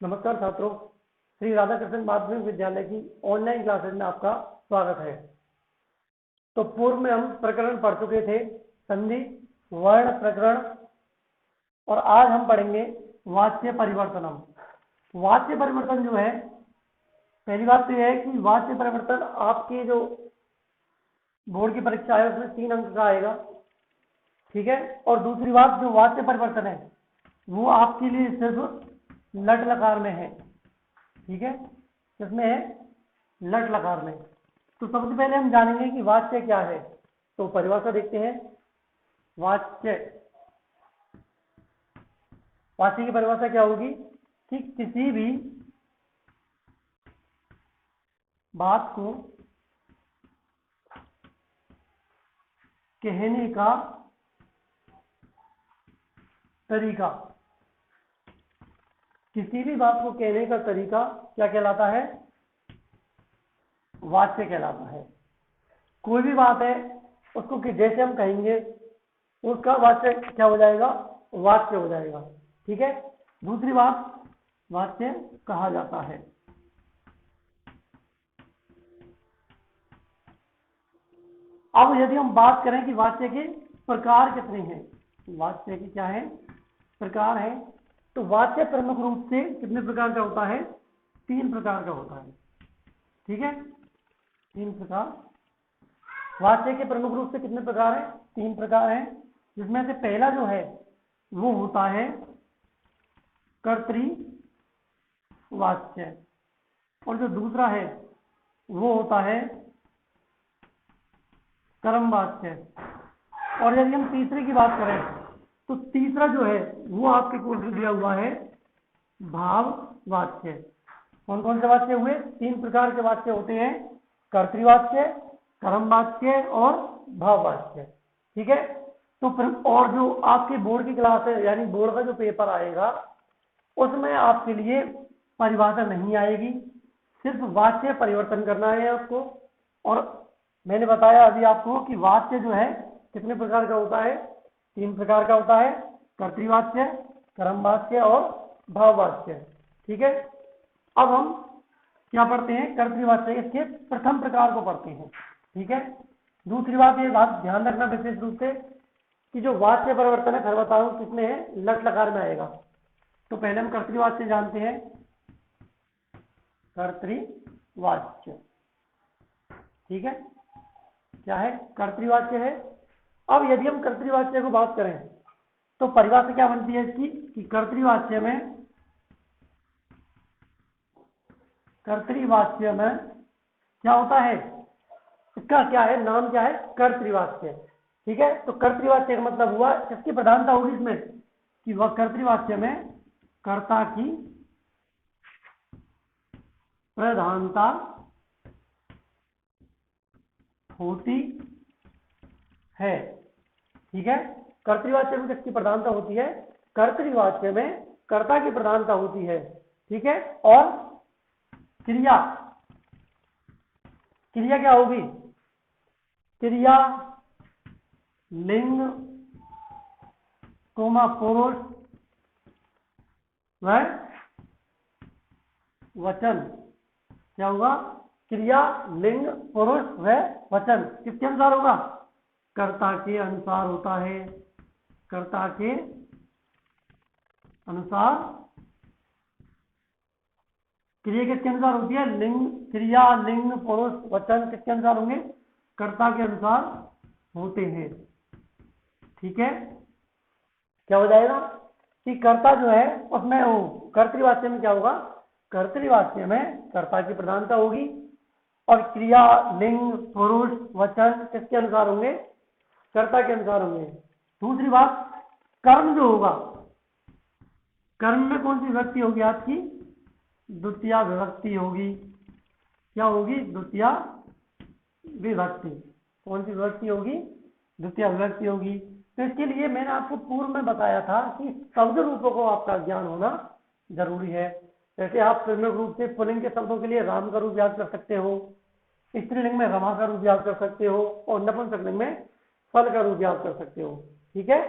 नमस्कार छात्रों, श्री राधाकृष्ण माध्यमिक विद्यालय की ऑनलाइन क्लासेज में आपका स्वागत है। तो पूर्व में हम प्रकरण पढ़ चुके थे, संधि वर्ण प्रकरण, और आज हम पढ़ेंगे वाच्य परिवर्तनम। वाच्य परिवर्तन जो है, पहली बात तो यह है कि वाच्य परिवर्तन आपकी जो बोर्ड की परीक्षा है उसमें 3 अंक का आएगा, ठीक है। और दूसरी बात, जो वाच्य परिवर्तन है वो आपके लिए सिर्फ लट लकार में है, ठीक है। किसमें है? लट लकार में। तो सबसे पहले हम जानेंगे कि वाच्य क्या है। तो परिभाषा देखते हैं। वाच्य वाच्य की परिभाषा क्या होगी कि किसी भी बात को कहने का तरीका, किसी भी बात को कहने का तरीका क्या कहलाता है? वाच्य कहलाता है। कोई भी बात है उसको कि जैसे हम कहेंगे उसका वाच्य क्या हो जाएगा? वाच्य हो जाएगा, ठीक है। दूसरी बात, वाच्य कहा जाता है। अब यदि हम बात करें कि वाच्य के प्रकार कितने हैं, वाच्य के क्या है? प्रकार है। तो वाच्य प्रमुख रूप से कितने प्रकार का होता है? 3 प्रकार का होता है, ठीक है। 3 प्रकार। वाच्य के प्रमुख रूप से कितने प्रकार हैं? 3 प्रकार हैं, जिसमें से पहला जो है वो होता है कर्तृवाच्य, और जो दूसरा है वो होता है कर्मवाच्य। और यदि हम तीसरे की बात करें तो तीसरा जो है वो आपके कोर्स में दिया हुआ है भाववाच्य। कौन कौन से वाच्य हुए? 3 प्रकार के वाच्य होते हैं, कर्तृवाच्य, कर्मवाच्य और भाववाच्य, ठीक है। तो और जो आपके बोर्ड की क्लास है, यानी बोर्ड का जो पेपर आएगा उसमें आपके लिए परिभाषा नहीं आएगी, सिर्फ वाच्य परिवर्तन करना है आपको। और मैंने बताया अभी आपको कि वाच्य जो है कितने प्रकार का होता है? 3 प्रकार का होता है, कर्तृवाच्य, कर्मवाच्य और भाववाच्य, ठीक है। अब हम क्या पढ़ते हैं? कर्तृवाच्य, इसके प्रथम प्रकार को पढ़ते हैं, ठीक है। दूसरी बात, ये बात ध्यान रखना विशेष रूप से कि जो वाच्य परिवर्तन है, फिर बताऊं किसमें है? लट लकार में आएगा। तो पहले हम कर्तृवाच्य जानते हैं। कर्तृवाच्य, ठीक है, क्या है? कर्तृवाच्य है। अब यदि हम कर्तृवाच्य को बात करें तो परिभाषा क्या बनती है इसकी कि कर्तृवाच्य में क्या होता है? इसका क्या है? नाम क्या है? कर्तृवाच्य, ठीक है। तो कर्तृवाच्य का मतलब हुआ, किसकी प्रधानता होगी इसमें? कि वह कर्तृवाच्य में कर्ता की प्रधानता होती है, ठीक है। कर्तृवाच्य में किसकी प्रधानता होती है? कर्तृवाच्य में कर्ता की प्रधानता होती है, ठीक है। और क्रिया क्या होगी? क्रिया लिंग कोमा पुरुष व वचन। क्या होगा? क्रिया लिंग पुरुष व वचन किसके अनुसार होगा? कर्ता के अनुसार होता है। कर्ता के अनुसार क्रिया किसके अनुसार होती है? लिंग, क्रिया लिंग पुरुष वचन किसके अनुसार होंगे? कर्ता के अनुसार होते हैं, ठीक है। क्या हो जाएगा कि कर्ता जो है उसमें कर्तृवाच्य में क्या होगा? कर्तृवाच्य में कर्ता की प्रधानता होगी, और क्रिया लिंग पुरुष वचन किसके अनुसार होंगे? कर्ता के अनुसार होंगे। दूसरी बात, कर्म जो होगा, कर्म में कौन सी विभक्ति होगी आपकी? द्वितीय विभक्ति होगी। क्या होगी? द्वितीय विभक्ति। कौन सी विभक्ति होगी? द्वितीय विभक्ति होगी। तो इसके लिए मैंने आपको पूर्व में बताया था कि शब्द रूपों को आपका ज्ञान होना जरूरी है। जैसे आप प्रमुख रूप से पुल्लिंग के शब्दों के लिए राम का रूप याद कर सकते हो, स्त्रीलिंग में रमा का रूप याद कर सकते हो, और नपुंसकलिंग में फल का रूप याद कर सकते हो, ठीक है।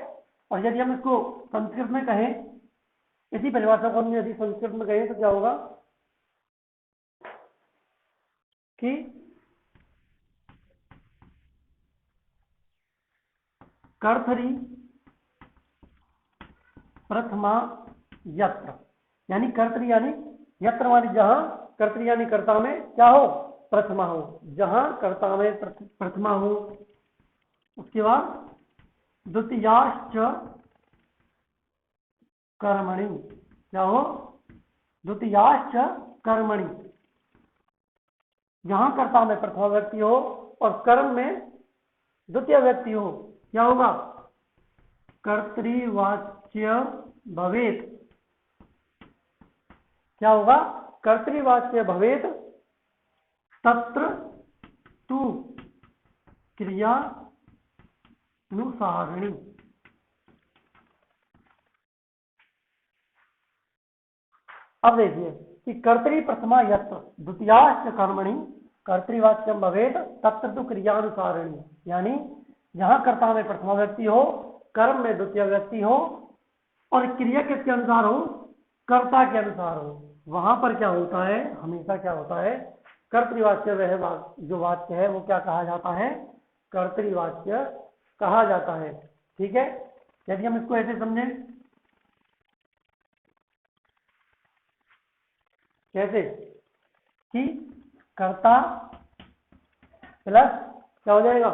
और यदि हम इसको संस्कृत में कहें इसी परिभाषा को हम यदि संस्कृत में कहें तो क्या होगा कि कर्तरी प्रथमा यत्र, यानी कर्तरी यानी यत्र वाली जहां, कर्तरी यानी कर्ता में क्या हो, प्रथमा हो, जहां कर्ता में प्रथमा हो। उसके बाद द्वितीयाश्च कर्मणि, क्या हो, द्वितीयाश्च कर्मणि, जहां कर्ता में प्रथमा व्यक्ति हो और कर्म में द्वितीय व्यक्ति हो, क्या होगा, कर्तृवाच्य भवेत, क्या होगा, कर्तृवाच्य भवेत, तत्र तु क्रिया अनुसारिणी। अब देखिए कि कर्तरी प्रथमा यत्र द्वितीयाश्च कर्मणि कर्तृवाच्यम भवेत तत्र तु क्रियानुसारिणी, यानी जहां कर्ता में प्रथमा व्यक्ति हो, कर्म में द्वितीय व्यक्ति हो और क्रिया किसके अनुसार हो, कर्ता के अनुसार हो, वहां पर क्या होता है, हमेशा क्या होता है, कर्तृवाच्य वह जो वाच्य है वो क्या कहा जाता है, कर्तृवाच्य कहा जाता है। ठीक है, यदि हम इसको ऐसे समझें, कैसे कि कर्ता प्लस क्या हो जाएगा,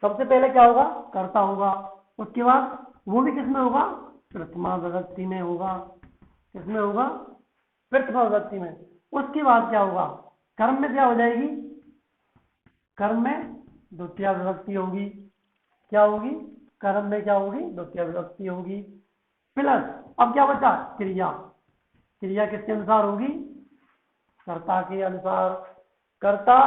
सबसे पहले क्या होगा, कर्ता होगा, उसके बाद वो भी किसमें होगा, प्रथमा विभक्ति में होगा, किसमें होगा, प्रथमा विभक्ति में। उसके बाद क्या होगा, कर्म में क्या हो जाएगी, कर्म में द्वितीय विभक्ति होगी, क्या होगी, कर्म में क्या होगी, द्वितीय विभक्ति होगी, प्लस अब क्या बचा, क्रिया, क्रिया किसके अनुसार होगी, कर्ता के अनुसार, कर्ता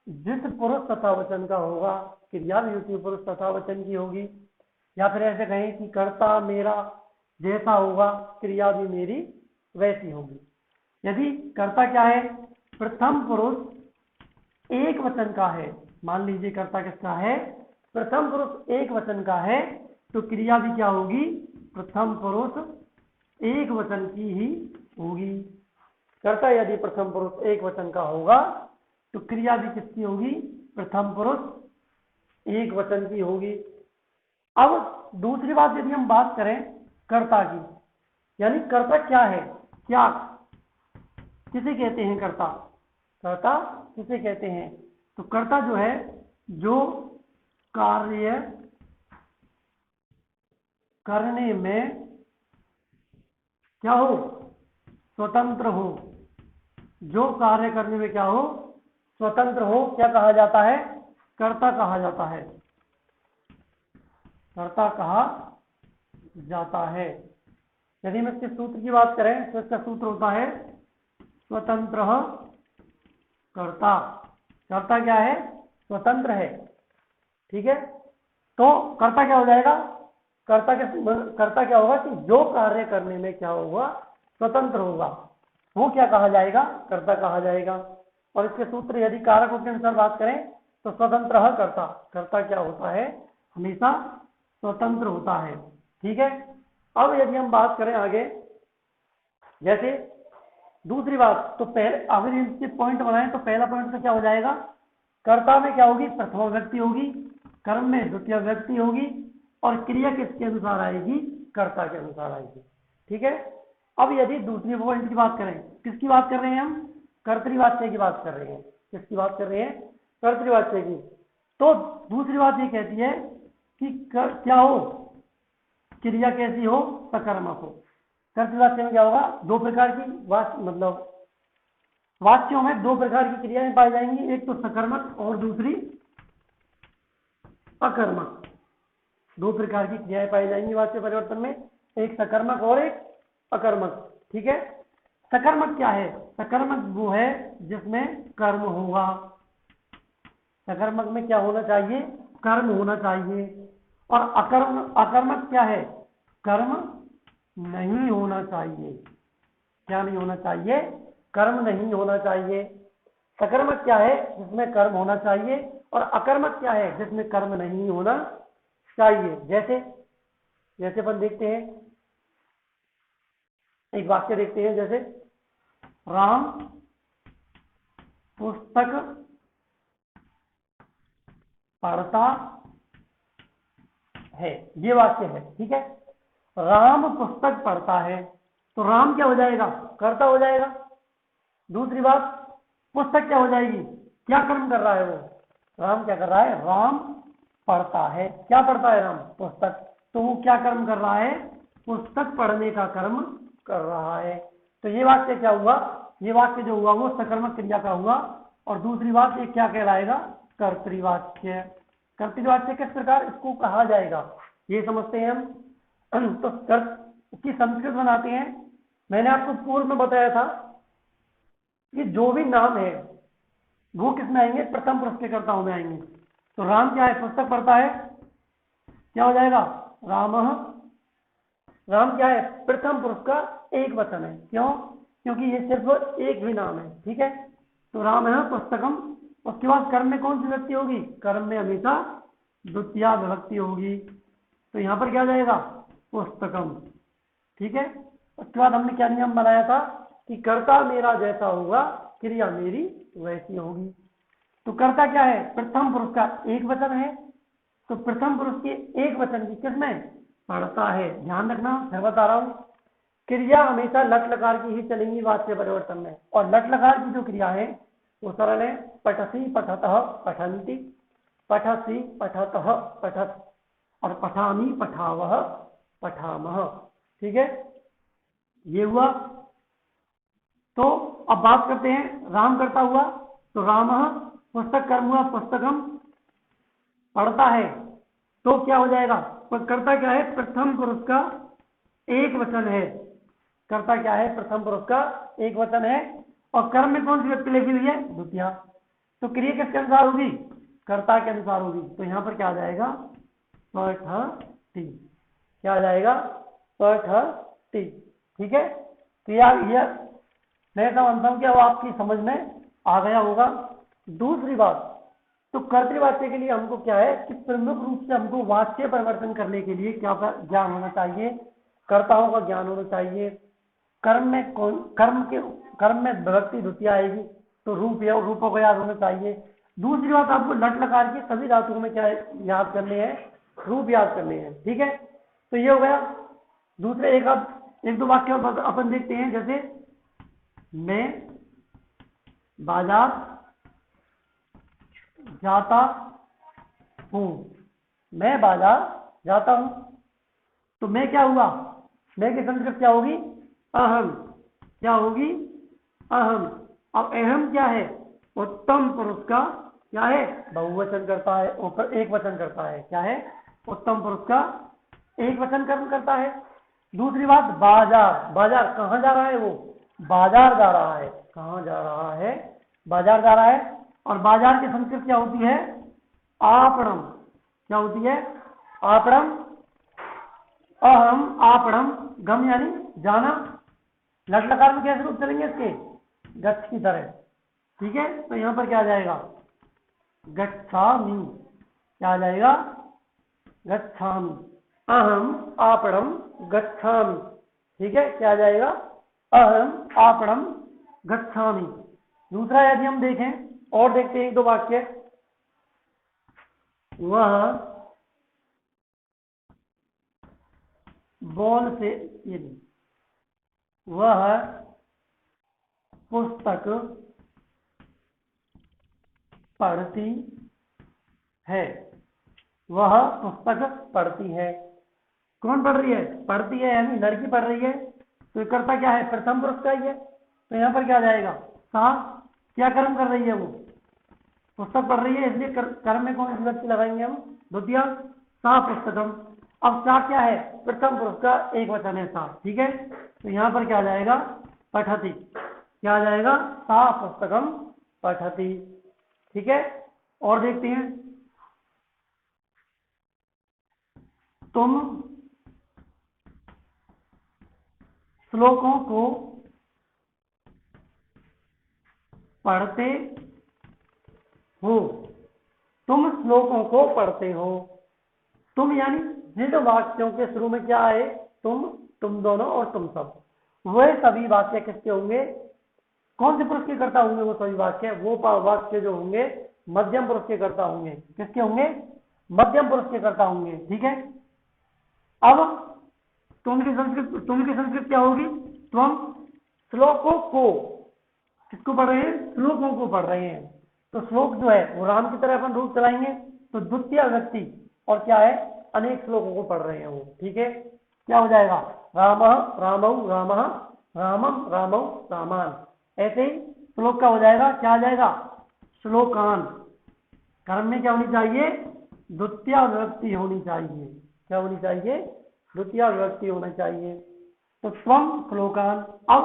जिस पुरुष तथा वचन का होगा, क्रिया भी उसी पुरुष तथा वचन की होगी, या फिर ऐसे कहें कि कर्ता मेरा जैसा होगा, क्रिया भी मेरी वैसी होगी। यदि कर्ता क्या है, प्रथम पुरुष एक वचन का है, मान लीजिए कर्ता किसका है, प्रथम पुरुष एक वचन का है, तो क्रिया भी क्या होगी, प्रथम पुरुष एक वचन की ही होगी। कर्ता यदि प्रथम पुरुष एक वचन का होगा तो क्रिया भी किसकी होगी, प्रथम पुरुष एक वचन की होगी। अब दूसरी बात यदि हम बात करें कर्ता की, यानी कर्ता क्या है, क्या किसे कहते हैं कर्ता, कर्ता किसे कहते हैं, तो कर्ता जो है जो कार्य करने में क्या हो, स्वतंत्र हो, जो कार्य करने में क्या हो, स्वतंत्र हो, क्या कहा जाता है, कर्ता कहा जाता है, कर्ता कहा जाता है। यदि हम इसके सूत्र की बात करें तो इसका सूत्र होता है स्वतंत्र कर्ता, कर्ता क्या है, स्वतंत्र है। ठीक है, तो कर्ता क्या हो जाएगा, कर्ता क्या होगा कि जो कार्य करने में क्या होगा, स्वतंत्र होगा, वो क्या कहा जाएगा, कर्ता कहा जाएगा। और इसके सूत्र यदि कारकों के अनुसार बात करें तो स्वतंत्र कर्ता, कर्ता क्या होता है, हमेशा स्वतंत्र होता है। ठीक है, अब यदि हम बात करें आगे, जैसे दूसरी बात, तो पहले अगर इनके पॉइंट बनाएं तो पहला पॉइंट तो क्या हो जाएगा, कर्ता में क्या होगी, प्रथमा व्यक्ति होगी, कर्म में द्वितीय व्यक्ति होगी और क्रिया किसके अनुसार आएगी, कर्ता के अनुसार आएगी। ठीक है, अब यदि दूसरी पॉइंट की बात करें, किसकी बात कर रहे हैं हम, कर्तृवाच्य की बात कर रहे हैं, किसकी बात कर रहे हैं, कर्तृवाच्य की। तो दूसरी बात ये कहती है कि क्या हो, क्रिया कैसी हो, सकर्मक हो। कर्तृवाच्य में क्या होगा, दो प्रकार की मतलब वाच्यों में दो प्रकार की क्रियाएं पाई जाएंगी, एक तो सकर्मक और दूसरी अकर्मक, दो प्रकार की क्रियाएं पाई जाएंगी वाच्य परिवर्तन में, एक सकर्मक और एक अकर्मक। ठीक है, सकर्मक क्या है, सकर्मक वो है जिसमें कर्म होगा, सकर्मक में क्या होना चाहिए, कर्म होना चाहिए। और अकर्मक क्या है, कर्म नहीं होना चाहिए, क्या नहीं होना चाहिए, कर्म नहीं होना चाहिए। सकर्मक क्या है, जिसमें कर्म होना चाहिए, और अकर्मक क्या है, जिसमें कर्म नहीं होना चाहिए। जैसे जैसे अपन देखते हैं, एक वाक्य देखते हैं, जैसे राम पुस्तक पढ़ता है, ये वाक्य है, ठीक है। राम पुस्तक पढ़ता है, तो राम क्या हो जाएगा, कर्ता हो जाएगा। दूसरी बात, पुस्तक क्या हो जाएगी, क्या कर्म कर रहा है वो, राम क्या कर रहा है, राम पढ़ता है, क्या पढ़ता है राम, पुस्तक। तो वो क्या कर्म कर रहा है, पुस्तक पढ़ने का कर्म कर रहा है। तो ये वाक्य क्या हुआ, ये वाक्य जो हुआ वो सकर्मक क्रिया का हुआ। और दूसरी बात, ये क्या कहलाएगा, कर्तृवाच्य। कर्तृवाच्य किस प्रकार इसको कहा जाएगा, ये समझते हैं हम। तो इसकी संस्कृत बनाते हैं। मैंने आपको पूर्व में बताया था कि जो भी नाम है वो किस में आएंगे, प्रथम पुरुष के कर्ताओं में आएंगे। तो राम क्या है, पुस्तक पढ़ता है, क्या हो जाएगा, राम। राम क्या है, प्रथम पुरुष का एक वचन है, क्यों, क्योंकि ये सिर्फ एक भी नाम है, ठीक है। तो राम है पुस्तकम। उसके बाद कर्म में कौन सी विभक्ति होगी, कर्म में हमेशा द्वितीया विभक्ति होगी। तो यहां पर क्या जाएगा, पुस्तकम, ठीक है। उसके बाद हमने क्या नियम बनाया था कि कर्ता मेरा जैसा होगा, क्रिया मेरी वैसी होगी। तो कर्ता क्या है, प्रथम पुरुष का एक वचन है, तो प्रथम पुरुष के एक वचन की किसमें, पढ़ता है। ध्यान रखना, मैं बता रहा हूं, क्रिया हमेशा लट लकार की ही चलेंगी वाच्य परिवर्तन में। और लट लकार की जो क्रिया है वो सरल है, पठसी पठतः पठन्ति, पठसी पठतः पठत, और पठामी पठावह पठामह, ठीक है, ये हुआ। तो अब बात करते हैं राम करता हुआ। तो राम पुस्तक कर्म हुआ, पुस्तकम पढ़ता है, तो क्या हो जाएगा, कर्ता क्या है, प्रथम पुरुष का एक वचन है। कर्ता क्या है, प्रथम पुरुष का एक वचन है। और कर्म में कौन सी व्यक्ति लगी हुई है, द्वितीया। तो क्रिया किसके अनुसार होगी, कर्ता के अनुसार होगी। तो यहां पर क्या आ जाएगा, पठति, क्या आ जाएगा, पठति, ठीक है। तो यह मैं समझता हूं कि अब आपकी समझ में आ गया होगा। दूसरी बात, तो कर्तृवाच्य के लिए हमको क्या है कि प्रमुख रूप से हमको वाच्य परिवर्तन करने के लिए क्या ज्ञान होना चाहिए, कर्ताओं का ज्ञान होना चाहिए। कर्म में कौन, कर्म में विभक्ति द्वितीय आएगी, तो रूपों को याद होना चाहिए। दूसरी बात, आपको लट लकार के सभी धातुओं में क्या याद करने हैं, रूप याद करने हैं, ठीक है। तो ये हो गया। दूसरे एक दो वाक्य अपन देखते हैं, जैसे मैं बाजार जाता हूं, मैं बाजार जाता हूं। तो मैं क्या हुआ, मैं की संस्कृत क्या होगी, अहम, क्या होगी, अहम। अब अहम क्या है, उत्तम पुरुष का क्या है, बहुवचन करता है, ऊपर एक वचन करता है, क्या है, उत्तम पुरुष का एक वचन कर्म करता है। दूसरी बात, बाजार, बाजार कहां जा रहा है, वो बाजार जा रहा है, कहां जा रहा है, बाजार जा रहा है। और बाजार की संस्कृत क्या होती है, आपणम, क्या होती है, आपणम। अहम आपणम, गम यानी जाना। लट लकार में कैसे रूप चलेंगे इसके, गच्छ की तरह, ठीक है। तो यहां पर क्या आ जाएगा, गच्छामि, क्या आ जाएगा, गच्छामि, अहम आपणम गच्छामि, ठीक है, क्या आ जाएगा, अहम आपणम गच्छामि। दूसरा यदि हम देखें, और देखते हैं एक दो वाक्य, वह बॉल से, ये वह पुस्तक पढ़ती है, वह पुस्तक पढ़ती है। कौन पढ़ रही है, पढ़ती है यानी लड़की पढ़ रही है। तो कर्ता क्या है, प्रथम पुरुष का ही है। तो यहां पर क्या जाएगा, सा, क्या कर्म कर रही है वो, पुस्तक पढ़ रही है, इसलिए कर्म में कौन सी विभक्ति लगाएंगे हम, द्वितीया, सा पुस्तकम। अब सा क्या है, प्रथम पुरुष का एक वचन है सा, ठीक है। तो यहां पर क्या जाएगा, पठति, क्या आ जाएगा, सा पुस्तकम पठति, ठीक है। और देखते हैं, तुम श्लोकों को पढ़ते हो, तुम श्लोकों को पढ़ते हो। तुम यानी जिन वाक्यों के शुरू में क्या है, तुम दोनों और तुम सब, वह सभी वाक्य किसके होंगे, कौन से पुरुष के कर्ता होंगे, वो सभी वाक्य, वो वाक्य जो होंगे मध्यम पुरुष के कर्ता होंगे। किसके होंगे, मध्यम पुरुष के कर्ता होंगे। ठीक है, अब तुम की संस्कृत क्या होगी, तुम श्लोकों को, किसको पढ़ रहे हैं, श्लोकों को पढ़ रहे हैं। तो श्लोक जो है वो राम की तरह अपन रूप चलाएंगे, तो द्वितीय व्यक्ति और क्या है, अनेक श्लोकों को पढ़ रहे हैं वो। ठीक है, क्या हो जाएगा, राम रामौ रामः रामम रामौ रामान, ऐसे ही श्लोक का हो जाएगा, क्या आ जाएगा, श्लोकान। कर्म में क्या होनी चाहिए, द्वितीय विभक्ति होनी चाहिए। क्या होनी चाहिए, द्वितीय विभक्ति होना चाहिए। तो स्वम श्लोकान। अब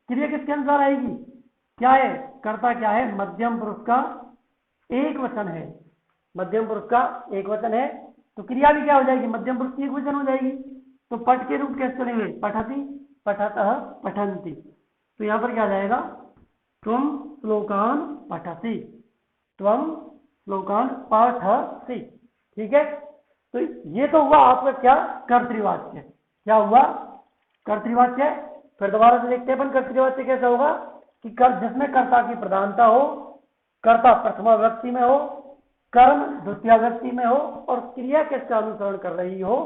क्रिया किसके अनुसार आएगी, क्या है, कर्ता क्या है, मध्यम पुरुष का एक वचन है, मध्यम पुरुष का एक वचन है, तो क्रिया भी क्या हो जाएगी, मध्यम पुरुष की एक वचन हो जाएगी। तो पठ के रूप कैसे चलेंगे, पठति पठतः पठन्ति। तो यहां पर क्या आ जाएगा, त्वम श्लोकान पठसि, त्वम श्लोकान पठसि। ठीक है, तो ये तो हुआ आपका क्या, कर्तृवाच्य। क्या हुआ, कर्तृवाच्य। फिर दोबारा से देखते हैं अपन कर्तृवाच्य कैसा होगा, कि जिसमें कर्ता की प्रधानता हो, कर्ता प्रथमा विभक्ति में हो, कर्म द्वितीय विभक्ति में हो, और क्रिया किसका अनुसरण कर रही हो,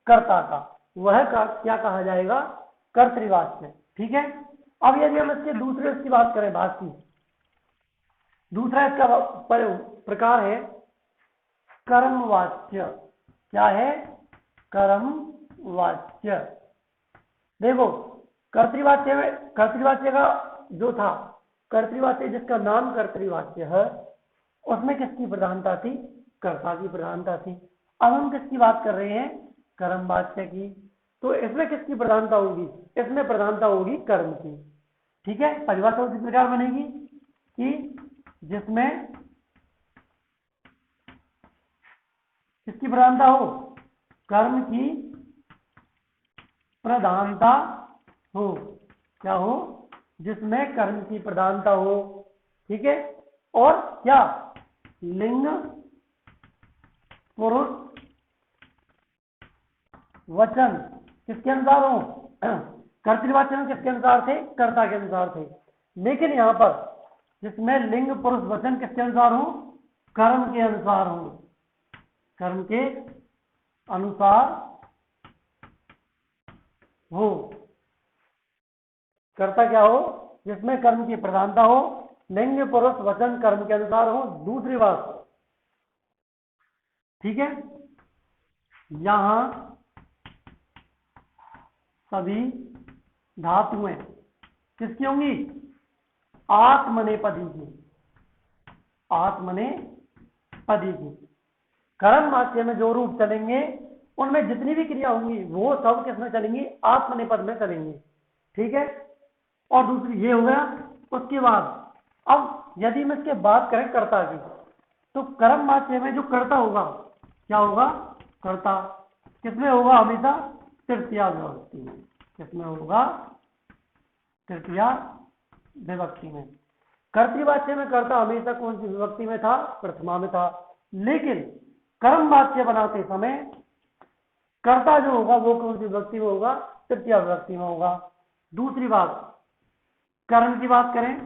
कर्ता का, वह क्या कहा जाएगा, कर्तृवाच्य। ठीक है, अब यदि हम इसके दूसरे की बात करें, बात की दूसरा इसका प्रकार है कर्मवाच्य। क्या है, कर्मवाच्य। देखो कर्तृवाच्य में, कर्तृवाच्य का जो था, कर्तृवाच्य जिसका नाम कर्तृवाच्य है, उसमें किसकी प्रधानता थी, कर्ता की प्रधानता थी। अब हम किसकी बात कर रहे हैं, कर्मवाच्य की। तो इसमें किसकी प्रधानता होगी, इसमें प्रधानता होगी कर्म की। ठीक है, परिभाषा उसी प्रकार बनेगी कि जिसमें किसकी प्रधानता हो, कर्म की प्रधानता हो। क्या हो, जिसमें कर्म की प्रधानता हो। ठीक है, और क्या, लिंग पुरुष वचन किसके अनुसार हो, कर्तृवाच्य में किसके अनुसार थे, कर्ता के अनुसार थे। लेकिन यहां पर जिसमें लिंग पुरुष वचन किसके अनुसार हो, कर्म के अनुसार हो, कर्म के अनुसार हो। कर्ता क्या हो, जिसमें कर्म की प्रधानता हो, लिंग पुरुष वचन कर्म के अनुसार हो। दूसरी बात, ठीक है, यहां सभी धातुएं किसकी होंगी, आत्मनेपदी की, आत्मनेपदी की। कर्म वाक्य में जो रूप चलेंगे, उनमें जितनी भी क्रिया होंगी वो सब किसमें चलेंगी, आत्मनेपद में चलेंगी। ठीक है, और दूसरी ये हो गया। उसके बाद अब यदि हम इसके बात करें कर्ता की, तो कर्म वाक्य में जो कर्ता होगा, क्या होगा, कर्ता किसमें होगा, हमेशा तृतीय विभक्ति में। किसमें होगा, तृतीय विभक्ति में। कर्तृवाच्य में कर्ता हमेशा कौन सी विभक्ति में था, प्रथमा में था। लेकिन कर्म वाच्य बनाते समय कर्ता जो होगा वो कौन सी विभक्ति में होगा, तृतीय विभक्ति में होगा। दूसरी बात, कर्म की बात करें,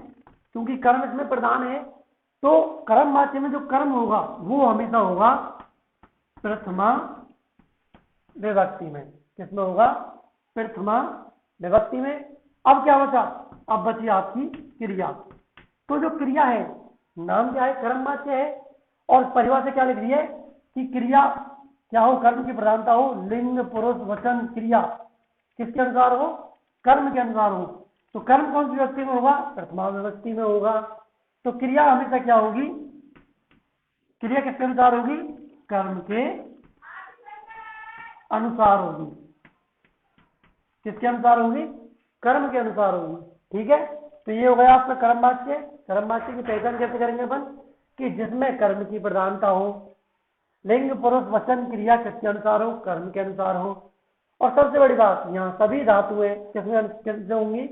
क्योंकि कर्म इसमें प्रधान है, तो कर्म वाच्य में जो कर्म होगा वो हमेशा होगा प्रथमा विभक्ति में। किसमें होगा, प्रथमा विभक्ति में। अब क्या बचा, अब बची आपकी क्रिया। तो जो क्रिया है, नाम क्या है, कर्मवाच्य है, और परिभाषा क्या लिख रही है कि क्रिया क्या हो, कर्म की प्रधानता हो, लिंग पुरुष वचन क्रिया किसके अनुसार हो, कर्म के अनुसार हो। तो कर्म कौन सी विभक्ति में होगा, प्रथमा विभक्ति में होगा। तो क्रिया हमेशा क्या होगी, क्रिया किसके अनुसार होगी, कर्म के अनुसार होगी। किसके अनुसार होगी, कर्म के अनुसार होगी। ठीक है, तो ये हो गया आपका कर्मवाच्य। कर्मवाच्य की पहचान कैसे करेंगे अपन, कि जिसमें कर्म की प्रधानता हो, लिंग पुरुष वचन क्रिया किसके अनुसार हो, कर्म के अनुसार हो। और सबसे बड़ी बात, यहाँ सभी धातुएं किसमें होंगी,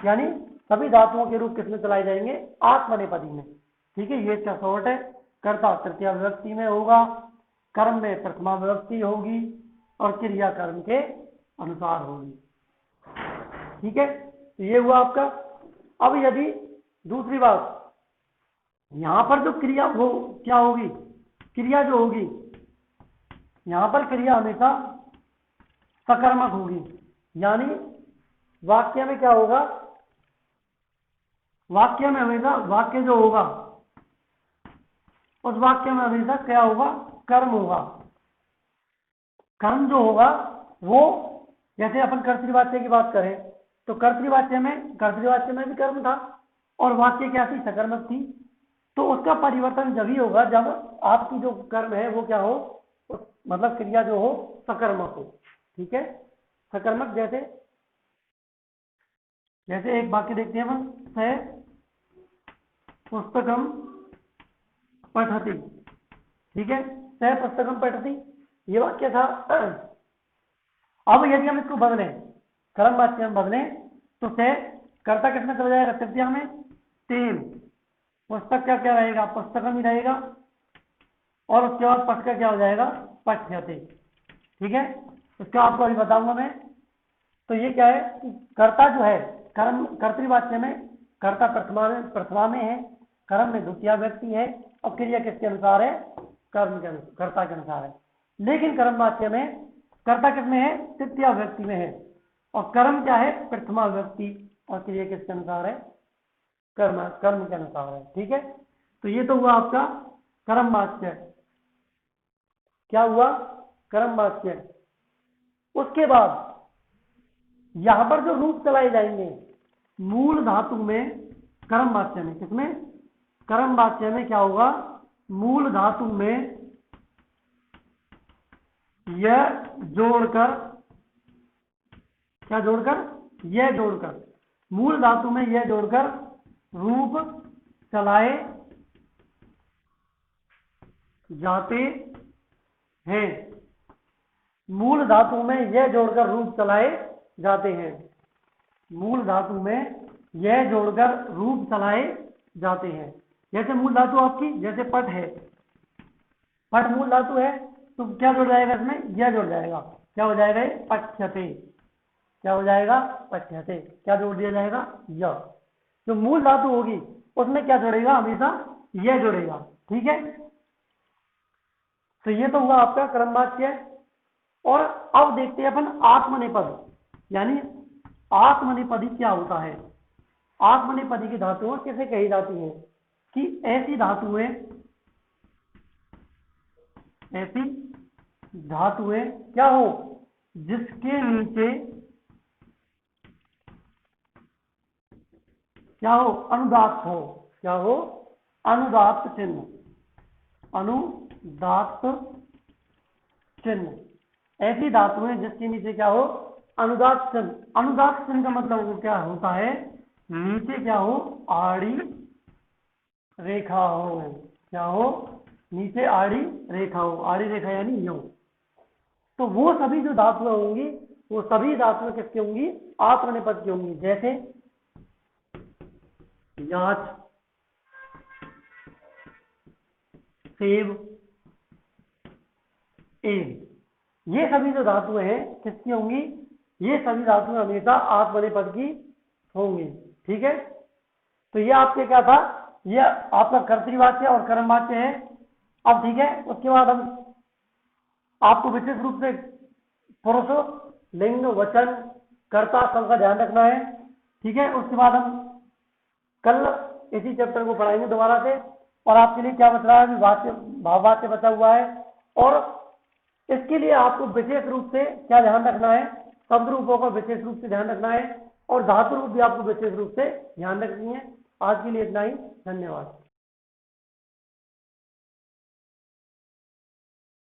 यानी सभी धातुओं के रूप किसमें चलाए जाएंगे, आत्मनेपदी में। ठीक है, ये इसका शॉर्ट है। कर्ता तृतीय विभक्ति में होगा, कर्म में प्रथमा विभक्ति होगी, और क्रिया कर्म के अनुसार होगी। ठीक है, तो ये हुआ आपका। अब यदि दूसरी बात, यहां पर जो क्रिया वो क्या होगी, क्रिया जो होगी यहां पर क्रिया हमेशा सकर्मक होगी, यानी वाक्य में क्या होगा, वाक्य में हमेशा, वाक्य जो होगा उस वाक्य में हमेशा क्या होगा, कर्म होगा। कर्म जो होगा वो, जैसे अपन कर्तृवाच्य की बात करें तो कर्तृवाच्य में भी कर्म था और वाक्य क्या थी, सकर्मक थी। तो उसका परिवर्तन जब ही होगा जब आपकी जो कर्म है वो क्या हो, मतलब क्रिया जो हो सकर्मक हो। ठीक है, सकर्मक, जैसे एक वाक्य देखते हैं अपन, स पुस्तकम पठति। ठीक है, स पुस्तकम पठति, ये वाक्य था। अब यदि हम इसको बदलें, कर्म वाच्य में बदलें तो से कर्ता किसमें चला जाएगा, तृतीया में, तेन पुस्तक क्या क्या रहेगा, पुस्तकम ही रहेगा, और उसके बाद पठ का क्या हो जाएगा, पठ्यते। ठीक है, इसका आपको अभी बताऊंगा मैं। तो ये क्या है कि कर्ता जो है, कर्म कर्तृवाच्य में कर्ता प्रथमा में है, कर्म में द्वितीय व्यक्ति है, और क्रिया किसके अनुसार है, कर्म के कर्ता के अनुसार है। लेकिन कर्म वाच्य में कर्ता किसमें है, तृतीय व्यक्ति में है, और कर्म क्या है, प्रथमा व्यक्ति, और क्रिया किसके अनुसार है, कर्म के अनुसार है। ठीक है, तो ये तो हुआ आपका कर्म वाच्य। क्या हुआ, कर्म वाच्य। उसके बाद यहां पर जो रूप चलाए जाएंगे मूल धातु में, कर्म वाच्य में, किसमें, कर्म वाच्य में क्या होगा, मूल धातु में यह जोड़कर, क्या जोड़कर, यह जोड़कर, मूल धातु में यह जोड़कर रूप चलाए जाते हैं। मूल धातु में यह जोड़कर रूप चलाए जाते हैं। मूल धातु में यह जोड़कर रूप चलाए जाते हैं। जैसे मूल धातु आपकी, जैसे पट है, पट मूल धातु है, तो क्या जुड़ जाएगा इसमें, यह जुड़ जाएगा, क्या हो जाएगा, पठ्यते, क्या हो जाएगा, पठ्यते, क्या जोड़ दिया जाएगा, यह। जो मूल धातु होगी उसमें क्या जुड़ेगा, हमेशा यह जुड़ेगा। ठीक है, तो ये तो हुआ आपका कर्म वाच्य। और अब देखते हैं अपन आत्मनेपद, यानी आत्मनेपदी क्या होता है। आत्मनेपदी की धातुएं कैसे कही जाती हैं, कि ऐसी धातुएं क्या हो, जिसके नीचे क्या हो, अनुदात्त हो, क्या हो, अनुदात्त चिन्ह, अनुदात्त चिन्ह। ऐसी धातुएं जिसके नीचे क्या हो, अनुदात्त चिन्ह। अनुदात्त चिन्ह का मतलब क्या होता है, नीचे क्या हो, आड़ी रेखा हो, क्या हो, नीचे आड़ी रेखा हो, आड़ी रेखा यानी यूं। तो वो सभी जो धातुएं होंगी वो सभी धातुएं किसकी होंगी, आत्मनेपद की होंगी। जैसे याच, सेव, एव, ये सभी जो धातुएं हैं किसकी होंगी, ये सभी धातुएं हमेशा आत्मनेपद की होंगी। ठीक है, तो ये आपके क्या था, ये आपका कर्तृवाच्य और कर्मवाच्य है। अब ठीक है, उसके बाद हम आपको विशेष रूप से पुरुष, लिंग, वचन, कर्ता सब का ध्यान रखना है। ठीक है, उसके बाद हम कल इसी चैप्टर को पढ़ाएंगे दोबारा से। और आपके लिए क्या बच रहा है, वाच्य भाववाच्य बचा हुआ है। और इसके लिए आपको विशेष रूप से क्या ध्यान रखना है, शब्द रूपों का विशेष रूप से ध्यान रखना है, और धातु रूप भी आपको विशेष रूप से ध्यान रखनी है। आज के लिए इतना ही, धन्यवाद।